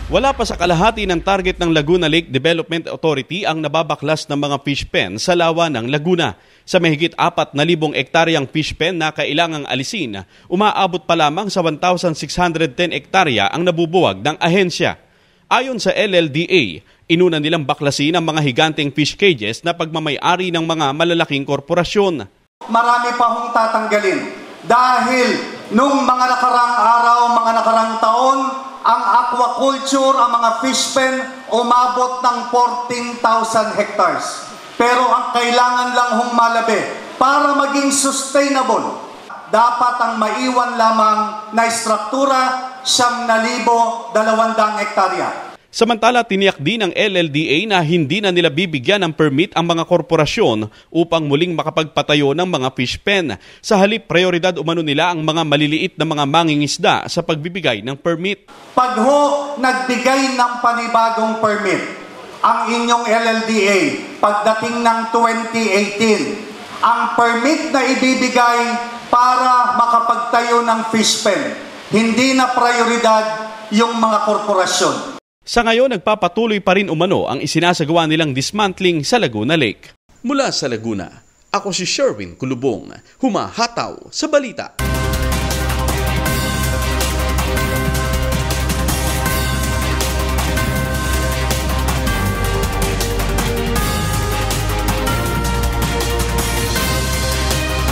Wala pa sa kalahati ng target ng Laguna Lake Development Authority ang nababaklas ng mga fish pen sa lawa ng Laguna. Sa mahigit 4,000 ektaryang fish pen na kailangang alisin, umaabot pa lamang sa 1,610 ektarya ang nabubuwag ng ahensya. Ayon sa LLDA, inuna nilang baklasin ang mga higanteng fish cages na pagmamay-ari ng mga malalaking korporasyon. Marami pa hong tatanggalin dahil nung mga nakarang araw, mga nakarang taon, ang aquaculture, ang mga fish pen, umabot ng 14,000 hectares. Pero ang kailangan lang hong malabi para maging sustainable, dapat ang maiwan lamang na istruktura 9,200 hektarya. Samantala, tiniyak din ng LLDA na hindi na nila bibigyan ng permit ang mga korporasyon upang muling makapagpatayo ng mga fish pen. Sa halip, prioridad umano nila ang mga maliliit na mga mangingisda sa pagbibigay ng permit. Pag ho nagbigay ng panibagong permit ang inyong LLDA pagdating ng 2018, ang permit na ibibigay para makapagtayo ng fish pen, hindi na prioridad yung mga korporasyon. Sa ngayon, nagpapatuloy pa rin umano ang isinasagawa nilang dismantling sa Laguna Lake. Mula sa Laguna, ako si Sherwin Kulubong, humahataw sa balita.